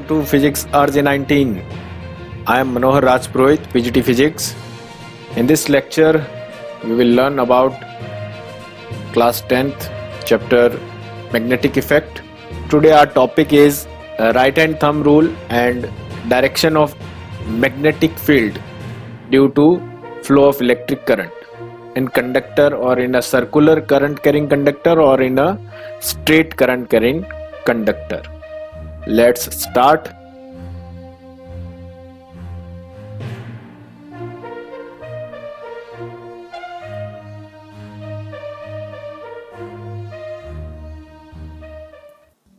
Welcome to Physics RJ19. I am Manohar Rajpurohit, PGT Physics. In this lecture, we will learn about class 10th chapter magnetic effect. Today our topic is right hand thumb rule and direction of magnetic field due to flow of electric current in conductor or in a circular current carrying conductor or in a straight current carrying conductor. Let's start.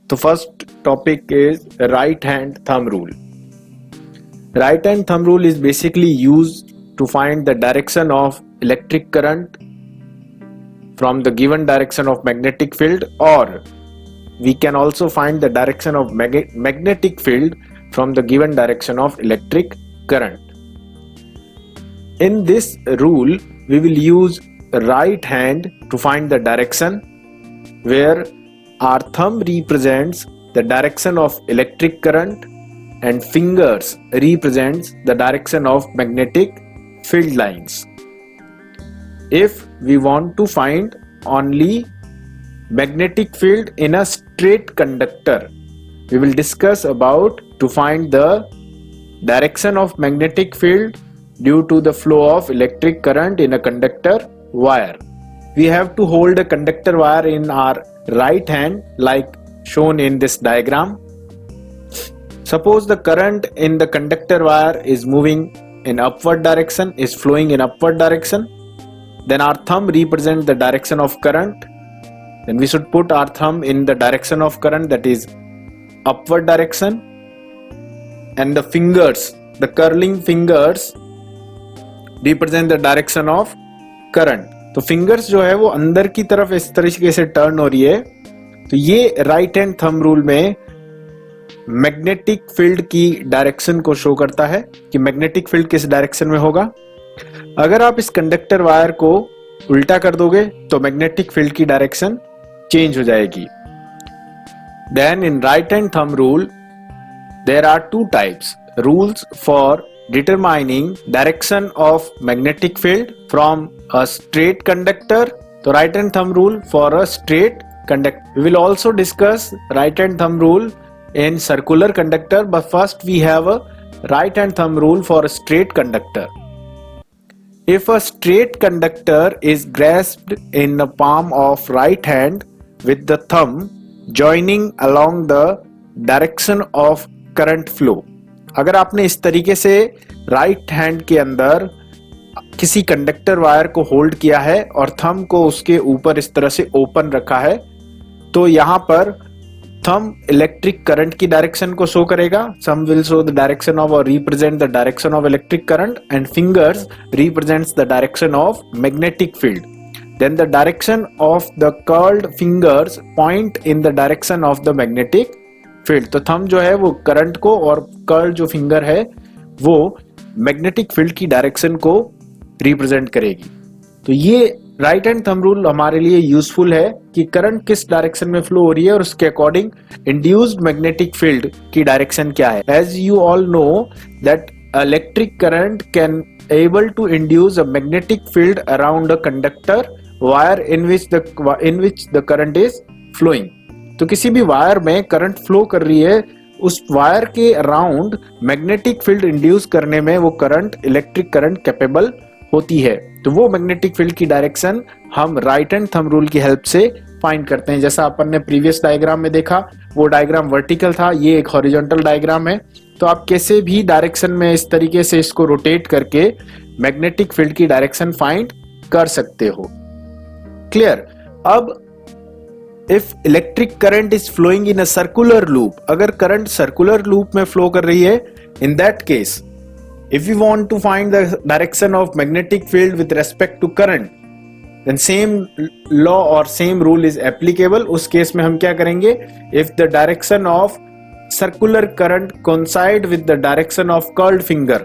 The first topic is right hand thumb rule. Right hand thumb rule is basically used to find the direction of electric current from the given direction of magnetic field, or we can also find the direction of magnetic field from the given direction of electric current. In this rule, we will use right hand to find the direction, where our thumb represents the direction of electric current and fingers represents the direction of magnetic field lines. If we want to find only magnetic field in a straight conductor, we will discuss about to find the direction of magnetic field due to the flow of electric current in a conductor wire. We have to hold a conductor wire in our right hand like shown in this diagram. Suppose the current in the conductor wire is moving in upward direction, is flowing in upward direction. Then our thumb represents the direction of current. Then we should put our thumb in the direction of current, that is upward direction, and the fingers, the curling fingers represent the direction of current. तो fingers जो है वो अंदर की तरफ इस तरीके से टर्न हो रही है. तो ये राइट हैंड थंब रूल में मैग्नेटिक फील्ड की डायरेक्शन को शो करता है कि मैग्नेटिक फील्ड किस डायरेक्शन में होगा. अगर आप इस कंडक्टर वायर को उल्टा कर दोगे तो मैग्नेटिक फील्ड की डायरेक्शन चेंज हो जाएगी. Then in right hand thumb rule there are two types rules for determining direction of magnetic field from a straight conductor. So right hand thumb rule for a straight conductor. We will also discuss right hand thumb rule in circular conductor, but first we have a right hand thumb rule for a straight conductor. If a straight conductor is grasped in the palm of right hand with the thumb joining along the direction of current flow. अगर आपने इस तरीके से right hand के अंदर किसी conductor wire को hold किया है और थंब को उसके ऊपर इस तरह से ओपन रखा है, तो यहाँ पर थंब इलेक्ट्रिक करंट की डायरेक्शन को शो करेगा. Thumb will show the direction of और represent the direction of electric current and fingers represents the direction of magnetic field. Then the direction of the curled fingers point in the direction of the magnetic field. तो thumb जो है वो current को और curl जो finger है वो magnetic field की डायरेक्शन को रिप्रेजेंट करेगी. तो ये राइट हैंड थंब रूल हमारे लिए यूजफुल है कि करंट किस डायरेक्शन में फ्लो हो रही है और उसके अकॉर्डिंग इंड्यूस्ड मैग्नेटिक फील्ड की डायरेक्शन क्या है. As you all know that electric current can able to induce a magnetic field around a conductor wire in which the current is flowing. तो किसी भी वायर में करंट फ्लो कर रही है, उस वायर के अराउंड मैग्नेटिक फील्ड इंड्यूस करने में वो करंट इलेक्ट्रिक करंट कैपेबल होती है. तो वो मैग्नेटिक फील्ड की डायरेक्शन हम राइट हैंड थंब रूल की हेल्प से फाइंड करते हैं. जैसा अपन ने प्रीवियस डायग्राम में देखा, वो डायग्राम वर्टिकल था, ये एक हॉरिजॉन्टल डायग्राम है. तो आप कैसे भी डायरेक्शन में इस तरीके से इसको रोटेट करके मैग्नेटिक फील्ड की डायरेक्शन फाइंड कर सकते हो. क्लियर. अब If electric current is flowing in a circular loop, अगर करंट सर्कुलर लूप में फ्लो कर रही है, in that case, if we want to find the direction of magnetic field with respect to current, then same law or same rule is applicable. उस case में हम क्या करेंगे? If the direction of circular current coincide with the direction of curled finger,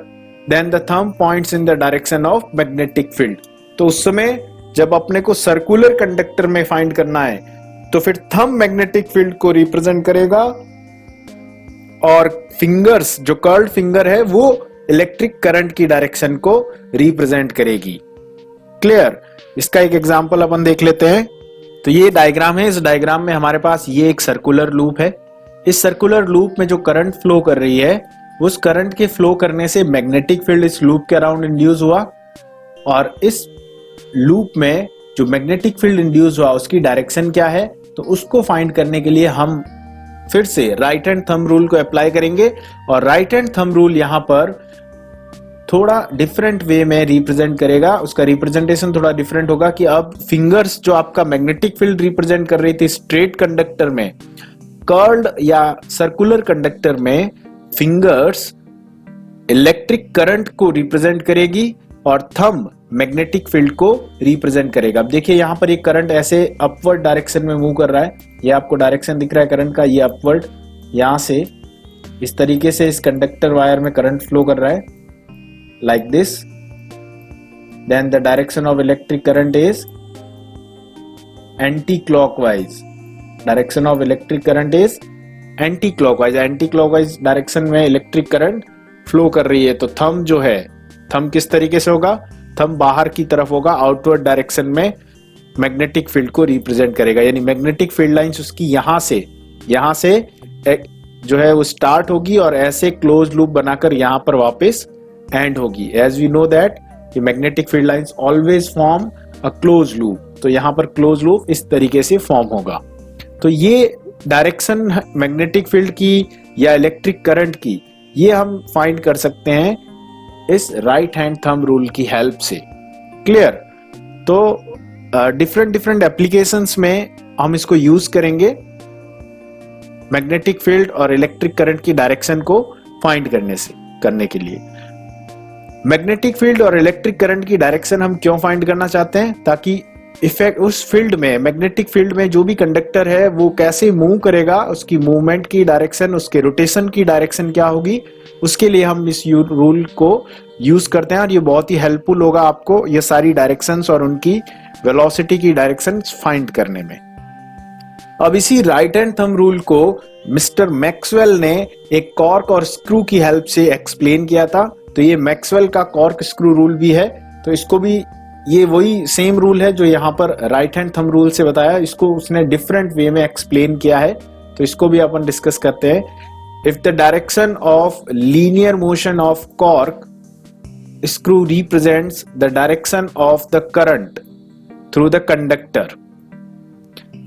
then the thumb points in the direction of magnetic field. तो उस समय जब अपने को सर्कुलर कंडक्टर में फाइंड करना है तो फिर थंब मैग्नेटिक फील्ड को रिप्रेजेंट करेगा और फिंगर्स, जो कर्ल्ड फिंगर है वो इलेक्ट्रिक करंट की डायरेक्शन को रिप्रेजेंट करेगी। क्लियर? इसका एक एग्जांपल अपन देख लेते हैं। तो ये डायग्राम है, इस डायग्राम में हमारे पास ये एक सर्कुलर लूप है। इस सर्कुलर लूप में जो करंट फ्लो कर रही है, उस करंट के फ्लो करने से मैग्नेटिक फील्ड इस लूप के अराउंड इंड्यूस हुआ, और इस लूप में जो मैग्नेटिक फील्ड इंड्यूस हुआ उसकी डायरेक्शन क्या है, तो उसको फाइंड करने के लिए हम फिर से राइट हैंड थंब रूल को अप्लाई करेंगे। और राइट हैंड थंब रूल यहां पर थोड़ा डिफरेंट वे में रिप्रेजेंट करेगा, उसका रिप्रेजेंटेशन थोड़ा डिफरेंट होगा कि अब फिंगर्स जो आपका मैग्नेटिक फील्ड रिप्रेजेंट कर रही थी स्ट्रेट कंडक्टर में, कर्ल्ड या सर्कुलर कंडक्टर में फिंगर्स इलेक्ट्रिक करंट को रिप्रेजेंट करेगी और थंब मैग्नेटिक फील्ड को रिप्रेजेंट करेगा। अब देखिए यहां पर एक करंट ऐसे अपवर्ड डायरेक्शन में मूव कर रहा है, ये आपको डायरेक्शन दिख रहा है करंट का, ये अपवर्ड, यहां से इस तरीके से इस कंडक्टर वायर में करंट फ्लो कर रहा है like this. Then the direction of electric current is anti clockwise, direction of electric current is anti clockwise, anti clockwise direction में इलेक्ट्रिक करंट फ्लो कर रही है। तो थंब जो है, थंब किस तरीके से होगा, थंब बाहर की तरफ होगा, आउटवर्ड डायरेक्शन में मैग्नेटिक फील्ड को रिप्रेजेंट करेगा, यानी मैग्नेटिक फील्ड लाइंस उसकी यहां से जो है वो स्टार्ट होगी और ऐसे क्लोज लूप बनाकर यहां पर वापस एंड होगी। As we know that magnetic field lines always form a close loop, तो यहां पर क्लोज लूप इस तरीके से फॉर्म होगा। तो ये डायरेक्शन मैग्नेटिक फील्ड की या इलेक्ट्रिक करंट की, ये हम फाइंड कर सकते हैं इस राइट हैंड थंब रूल की हेल्प से। क्लियर? तो डिफरेंट एप्लीकेशंस में हम इसको यूज करेंगे मैग्नेटिक फील्ड और इलेक्ट्रिक करंट की डायरेक्शन को फाइंड करने के लिए। मैग्नेटिक फील्ड और इलेक्ट्रिक करंट की डायरेक्शन हम क्यों फाइंड करना चाहते हैं, ताकि इफेक्ट उस फील्ड में, मैग्नेटिक फील्ड में जो भी कंडक्टर है वो कैसे मूव करेगा, उसकी मूवमेंट की डायरेक्शन, उसके रोटेशन की डायरेक्शन क्या होगी, उसके लिए हम इस रूल को यूज करते हैं। और ये बहुत ही हेल्पफुल होगा आपको ये सारी डायरेक्शंस और उनकी वेलोसिटी की डायरेक्शंस फाइंड करने में। अब इसी राइट हैंड थंब रूल को मिस्टर मैक्सवेल ने एक कॉर्क और स्क्रू की हेल्प से एक्सप्लेन किया था। तो ये मैक्सवेल का कॉर्क स्क्रू रूल भी है, तो इसको भी, ये वही सेम रूल है जो यहाँ पर राइट हैंड थंब रूल से बताया, इसको उसने डिफरेंट वे में एक्सप्लेन किया है, तो इसको भी अपन डिस्कस करते हैं। If the direction of linear motion of cork screw represents the direction of the current through the conductor,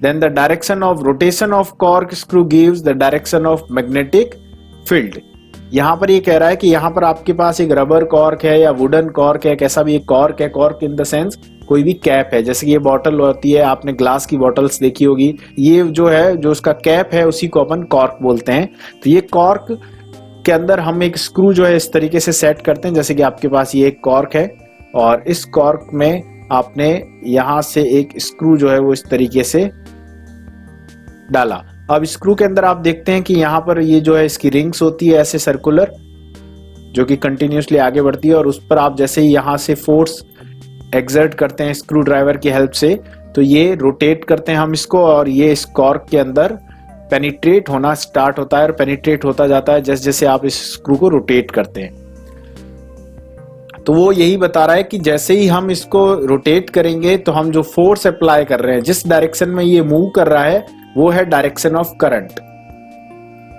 then the direction of rotation of cork screw gives the direction of magnetic field। यहां पर ये कह रहा है कि यहां पर आपके पास एक रबर कॉर्क है या वुडन कॉर्क है, कैसा भी एक कॉर्क है, कॉर्क इन द सेंस कोई भी कैप है, जैसे कि ये बॉटल होती है, आपने ग्लास की बॉटल्स देखी होगी, ये जो है, जो उसका कैप है उसी को अपन कॉर्क बोलते हैं। तो ये कॉर्क के अंदर हम एक स्क्रू जो है इस तरीके से सेट करते हैं, जैसे कि आपके पास ये एक कॉर्क है और इस कॉर्क में आपने यहां से एक स्क्रू जो है वो इस तरीके से डाला। अब स्क्रू के अंदर आप देखते हैं कि यहाँ पर ये जो है इसकी रिंग्स होती है ऐसे सर्कुलर, जो कि कंटिन्यूसली आगे बढ़ती है, और उस पर आप जैसे ही यहाँ से फोर्स एक्सर्ट करते हैं स्क्रू ड्राइवर की हेल्प से, तो ये रोटेट करते हैं हम इसको, और ये इस कॉर्क के अंदर पेनिट्रेट होना स्टार्ट होता है और पेनिट्रेट होता जाता है जैसे जैसे आप इस स्क्रू को रोटेट करते हैं। तो वो यही बता रहा है कि जैसे ही हम इसको रोटेट करेंगे तो हम जो फोर्स अप्लाई कर रहे हैं, जिस डायरेक्शन में ये मूव कर रहा है, वो है डायरेक्शन ऑफ करंट।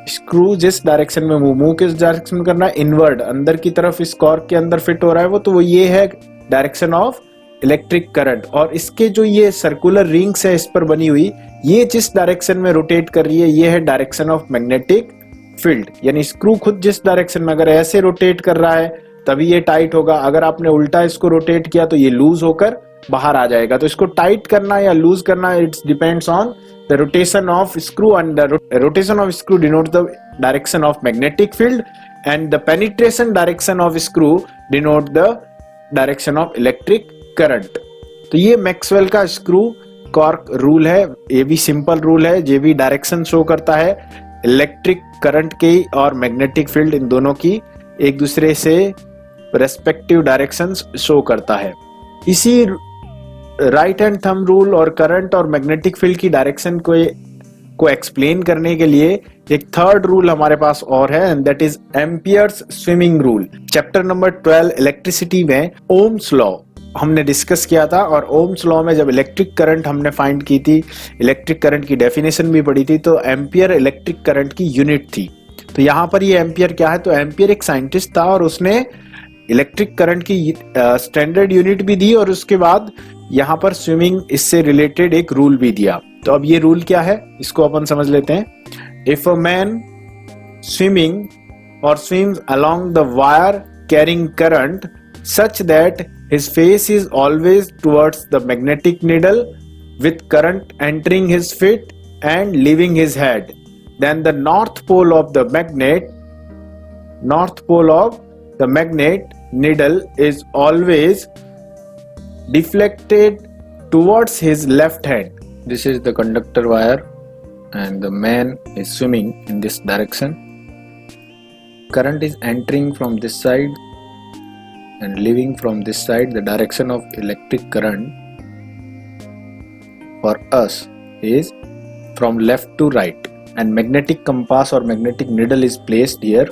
स्क्रू जिस डायरेक्शन में मूव किस डायरेक्शन में करना है, इनवर्ड, अंदर की तरफ इस कॉर्क के अंदर फिट हो रहा है वो, तो वो ये है डायरेक्शन ऑफ इलेक्ट्रिक करंट। और इसके जो ये सर्कुलर रिंग्स है इस पर बनी हुई, ये जिस डायरेक्शन में रोटेट कर रही है, ये है डायरेक्शन ऑफ मैग्नेटिक फील्ड। यानी स्क्रू खुद जिस डायरेक्शन में, अगर ऐसे रोटेट कर रहा है तभी ये टाइट होगा, अगर आपने उल्टा इसको रोटेट किया तो ये लूज होकर बाहर आ जाएगा। तो इसको टाइट करना या लूज करना, it's depends on the rotation of screw, and the rotation of screw denotes the direction of magnetic field, and the penetration direction of screw denote the direction of electric current। तो ये Maxwell का screw cork rule है, ये भी simple rule है, ये भी direction show करता है इलेक्ट्रिक करंट की और मैग्नेटिक फील्ड, इन दोनों की एक दूसरे से रेस्पेक्टिव डायरेक्शंस शो करता है। इसी राइट हैंड थंब रूल और करंट और मैग्नेटिक फील्ड की डायरेक्शन को को एक्सप्लेन करने के लिए एक थर्ड रूल हमारे पास और है, and that is amperes swimming rule. Chapter number 12 electricity में ओम्स लॉ हमने डिस्कस किया था, और ओम्स लॉ में जब इलेक्ट्रिक करंट हमने फाइंड की थी, इलेक्ट्रिक करंट की डेफिनेशन भी पढ़ी थी, तो एम्पियर इलेक्ट्रिक करंट की यूनिट थी। तो यहाँ पर ये एम्पियर क्या है, तो एम्पियर एक साइंटिस्ट था और उसने इलेक्ट्रिक करंट की स्टैंडर्ड यूनिट भी दी, और उसके बाद यहाँ पर स्विमिंग इससे रिलेटेड एक रूल भी दिया। तो अब ये रूल क्या है, इसको अपन समझ लेते हैं। इफ अ मैन स्विमिंग और swims along the wire carrying current such that his face is always towards the magnetic needle with current entering his feet and leaving his head, then the north pole of the magnet needle is always deflected towards his left hand. This is the conductor wire and the man is swimming in this direction. Current is entering from this side and leaving from this side. The direction of electric current for us is from left to right, and magnetic compass or magnetic needle is placed here.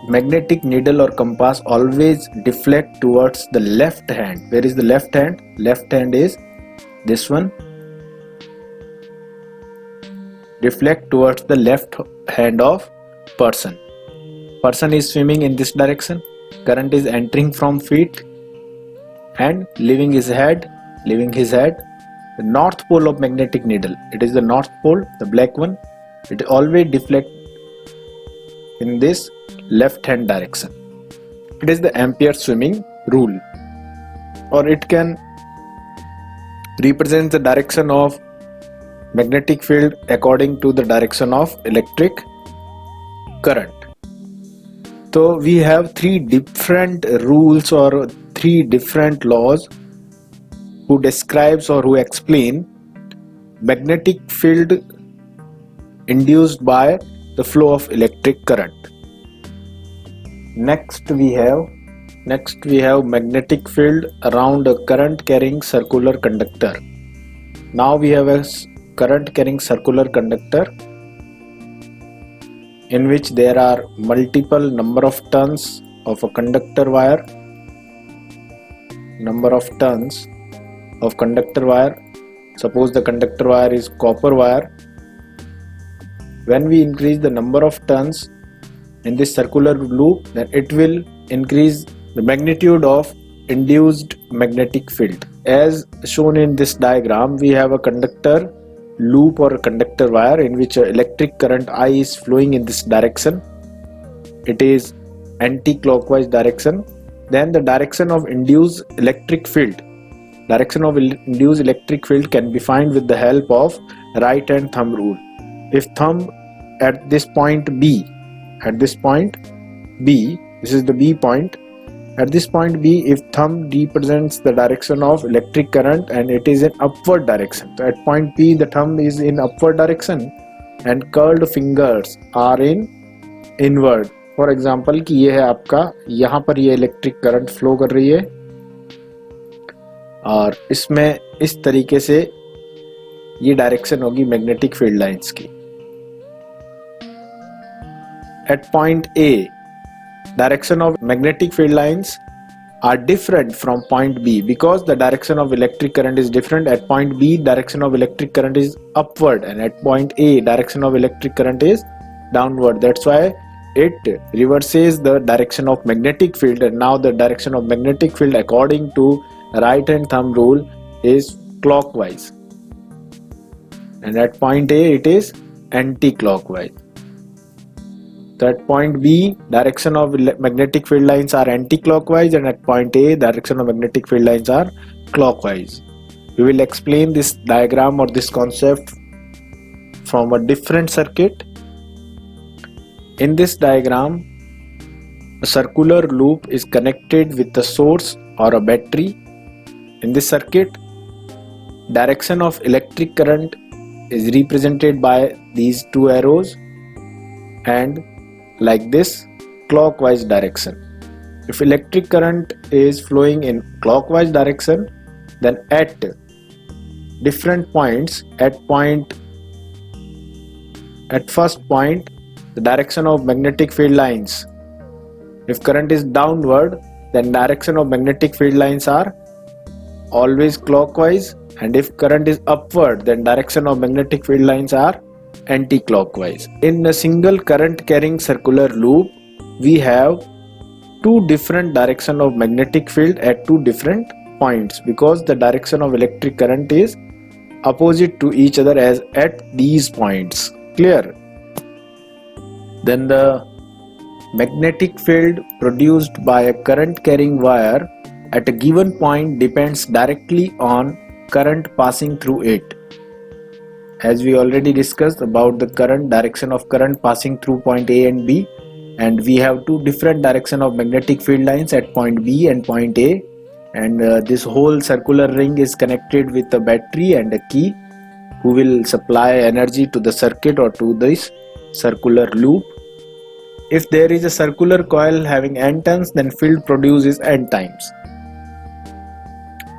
Magnetic needle or compass always deflect towards the left hand. Where is the left hand? Left hand is this one. Deflect towards the left hand of person. Person is swimming in this direction. Current is entering from feet and leaving his head. The north pole of magnetic needle, it is the north pole, the black one. It always deflect in this left hand direction. It is the Ampere swimming rule, or it can represent the direction of magnetic field according to the direction of electric current. So we have three different rules or three different laws who describes or who explain magnetic field induced by the flow of electric current. Next we have magnetic field around a current carrying circular conductor. Now we have a current carrying circular conductor in which there are multiple number of turns of a conductor wire. Suppose the conductor wire is copper wire. When we increase the number of turns in this circular loop, then it will increase the magnitude of induced magnetic field. As shown in this diagram, we have a conductor loop or a conductor wire in which electric current I is flowing in this direction. It is anti-clockwise direction. Then the direction of induced electric field can be found with the help of right hand thumb rule. If thumb at this point B, this is the B point. At this point B, if thumb represents the direction of electric current and it is in upward direction. So at point P, the thumb is in upward direction and curled fingers are in inward. For example कि ये है आपका, यहाँ पर ये electric current flow कर रही है और इसमें इस तरीके से ये डायरेक्शन होगी मैग्नेटिक फील्ड लाइंस की. At point A, direction of magnetic field lines are different from point B because the direction of electric current is different. At point B, direction of electric current is upward, and at point A, direction of electric current is downward. That's why it reverses the direction of magnetic field, and now the direction of magnetic field according to right hand thumb rule is clockwise, and at point A it is anti-clockwise. So at point B, direction of magnetic field lines are anti-clockwise, and at point A, direction of magnetic field lines are clockwise. We will explain this diagram or this concept from a different circuit. In this diagram, a circular loop is connected with a source or a battery. In this circuit, direction of electric current is represented by these two arrows and like this clockwise direction. If electric current is flowing in clockwise direction, then at different points, at point At first point, the direction of magnetic field lines. If current is downward, then direction of magnetic field lines are always clockwise, and if current is upward, then direction of magnetic field lines are anti-clockwise. In a single current carrying circular loop, we have two different direction of magnetic field at two different points, because the direction of electric current is opposite to each other as at these points. Clear? Then the magnetic field produced by a current carrying wire at a given point depends directly on current passing through it. As we already discussed about the current direction of current passing through point A and B, and we have two different direction of magnetic field lines at point B and point A, and this whole circular ring is connected with a battery and a key who will supply energy to the circuit or to this circular loop. If there is a circular coil having n turns, then field produced is n times.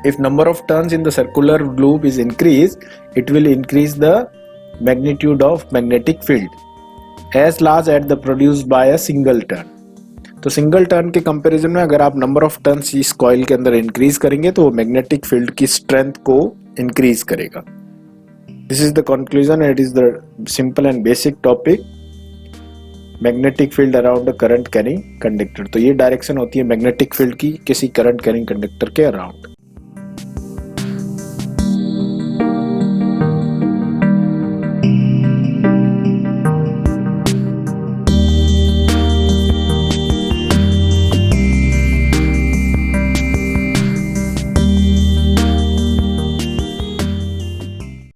If number of turns in the circular loop is increased, it will increase the magnitude of magnetic field as large as the produced by a single turn. तो single turn के comparison में अगर आप number of turns इस coil के अंदर increase करेंगे तो वो मैग्नेटिक फील्ड की स्ट्रेंथ को इंक्रीज करेगा. This is the conclusion. It is the simple and basic topic, magnetic field around a current carrying conductor. तो ये डायरेक्शन होती है मैग्नेटिक फील्ड की किसी करंट कैरिंग कंडक्टर के अराउंड.